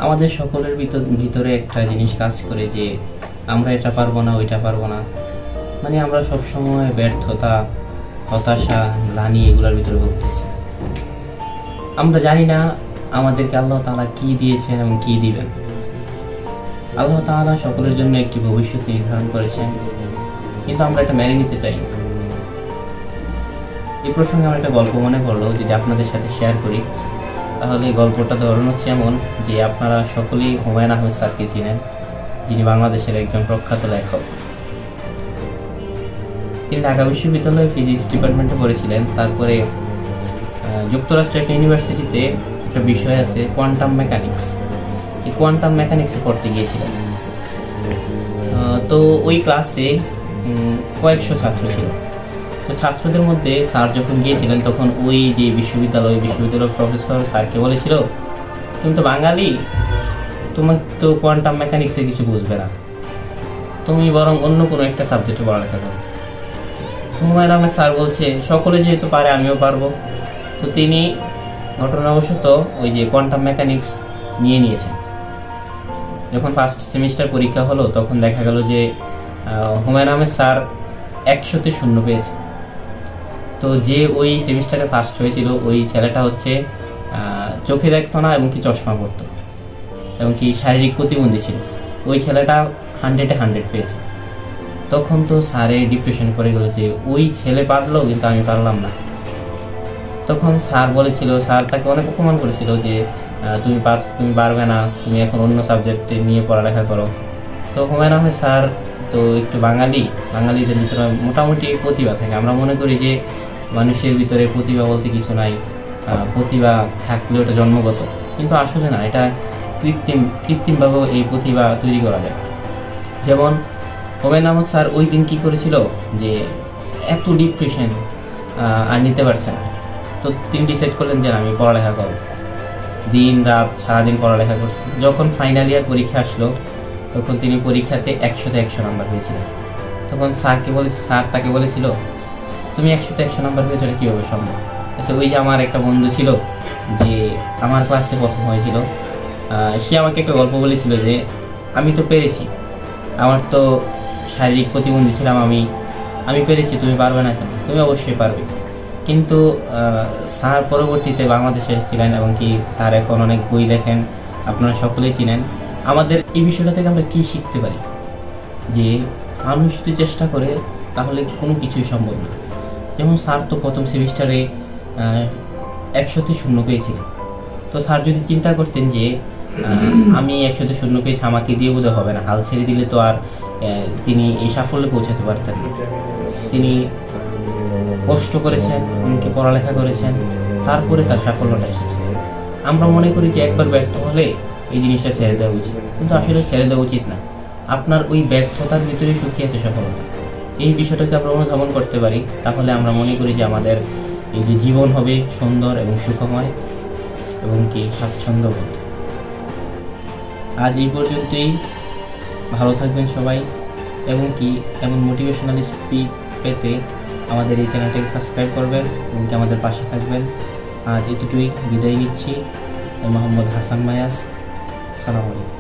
আমাদের সকলের ভিতরে একটা জিনিস কাজ করে যে আমরা এটা পারবো না, ওইটা পারবো না, মানে আমরা সবসময় ব্যর্থতা, হতাশা, গ্লানি এগুলোর ভিতরে ভুগতেছি। আমরা জানি না আমাদেরকে আল্লাহ তাআলা কি দিয়েছেন এবং কি দিবেন। আল্লাহ তাআলা সকলের জন্য একটি ভবিষ্যৎ নির্ধারণ করেছেন, কিন্তু আমরা এটা মেনে নিতে চাই না। এই প্রসঙ্গে আমার একটা গল্প মনে পড়লো, যদি আপনাদের সাথে শেয়ার করি। তাহলে গল্পটা ধরুন হচ্ছে এমন যে আপনারা সকলেই হুমায়ুন আহমেদ স্যারকে চিনেন, যিনি বাংলাদেশের একজন প্রখ্যাত লেখক। তিনি ঢাকা বিশ্ববিদ্যালয়ে ফিজিক্স ডিপার্টমেন্টে পড়েছিলেন। তারপরে যুক্তরাষ্ট্রের একটা ইউনিভার্সিটিতে একটা বিষয় আছে কোয়ান্টাম মেকানিক্স, এই কোয়ান্টাম মেকানিক্সে পড়তে গিয়েছিলেন। তো ওই ক্লাসে কয়েকশো ছাত্র ছিল। তো ছাত্রদের মধ্যে স্যার যখন গিয়েছিলেন তখন ওই যে বিশ্ববিদ্যালয়ের প্রফেসর স্যারকে বলেছিল, তুমি তো বাঙালি, তোমার তো কোয়ান্টাম মেকানিক্সে কিছু বুঝবে না, তুমি বরং অন্য কোনো একটা সাবজেক্টে পড়ালেখা করো। হুমায়ুন আহমেদ স্যার বলছে সকলে যেহেতু পারে আমিও পারবো। তো তিনি ঘটনাবশত ওই যে কোয়ান্টাম মেকানিক্স নিয়ে নিয়েছেন। যখন ফার্স্ট সেমিস্টার পরীক্ষা হলো তখন দেখা গেল যে হুমায়ুন আহমেদ স্যার 100-তে 0 পেয়েছে। তো যে ওই সেমিস্টারে ফার্স্ট হয়েছিল ওই ছেলেটা হচ্ছে চোখে দেখতো না এবং কি চশমা পরতো এবং কি শারীরিক প্রতিবন্ধী ছিল। ওই ছেলেটা 100-এ 100 পেয়েছে। তখন তো স্যারে ডিপ্রেশন পড়ে গেল যে ওই ছেলে পারলো কিন্তু আমি পারলাম না। তখন স্যার তাকে অনেক অপমান করেছিল যে তুমি পারবে না, তুমি এখন অন্য সাবজেক্টে নিয়ে পড়ালেখা করো। তো হুমায়ুন আহমেদ স্যার তো একটু বাঙালিদের ভিতরে মোটামুটি প্রতিভা থাকে। আমরা মনে করি যে মানুষের ভিতরে প্রতিভা বলতে কিছু নাই, প্রতিভা থাকলে ওটা জন্মগত, কিন্তু আসলে না, এটা কৃত্রিমভাবেও এই প্রতিভা তৈরি করা যায়। যেমন হুমায়ুন আহমেদ স্যার ওই দিন কি করেছিল যে এত ডিপ্রেশন আর নিতে পারছে না। তো তিনি ডিসাইড করলেন যে আমি পড়ালেখা করব। দিন রাত সারাদিন পড়ালেখা করছে। যখন ফাইনাল ইয়ার পরীক্ষা আসলো তখন তিনি পরীক্ষাতে 100-তে 100 নাম্বার পেয়েছিলেন। তখন স্যার তাকে বলেছিল, তুমি 100-তে 100 নাম্বার পেয়েছো, এটা কীভাবে সম্ভব? আচ্ছা, ওই যে আমার একটা বন্ধু ছিল যে আমার ক্লাসে প্রথম হয়েছিল, সে আমাকে একটা গল্প বলেছিল যে আমি তো পেরেছি, আমার তো শারীরিক প্রতিবন্ধী ছিলাম, আমি পেরেছি, তুমি পারবে না কেন? তুমি অবশ্যই পারবে। কিন্তু স্যার পরবর্তীতে বাংলাদেশে এসেছিলেন এবং কি স্যার এখন অনেক বই লেখেন, আপনারা সকলেই চিনেন। আমাদের এই বিষয়টা থেকে আমরা কি শিখতে পারি? যে মানুষ যদি চেষ্টা করে তাহলে কোনো কিছুই সম্ভব না। যেমন স্যার তো প্রথম সেমিস্টারে 100-তে 0 পেয়েছিলেন। তো স্যার যদি চিন্তা করতেন যে আমি 100-তে 0 পেয়েছি, আমাকে দিয়ে বোধহয় হবে না, হাল ছেড়ে দিলে তো আর তিনি এই সাফল্যে পৌঁছাতে পারতেন না। তিনি কষ্ট করেছেন, এমনকি পড়ালেখা করেছেন, তারপরে তার সাফল্যটা এসেছে। আমরা মনে করি যে একবার ব্যর্থ হলে এই জিনিসটা ছেড়ে দেওয়া উচিত, কিন্তু আসলে ছেড়ে দেওয়া উচিত না। আপনার ওই ব্যর্থতার ভিতরে শুকিয়ে আছে সফলতা। এই বিষয়টা যদি আমরা অনুধাবন করতে পারি তাহলে আমরা মনে করি যে আমাদের এই যে জীবন হবে সুন্দর এবং সুখময় এবং কি স্বাচ্ছন্দ্যবোধ। আজ এই পর্যন্তই। ভালো থাকবেন সবাই এবং কি এমন মোটিভেশনাল স্পিচ পেতে আমাদের এই চ্যানেলটাকে সাবস্ক্রাইব করবেন এবং কি আমাদের পাশে থাকবেন। আজ এতটুকুই, বিদায় নিচ্ছি। মোহাম্মদ হাসান মায়াস। আসসালামু আলাইকুম।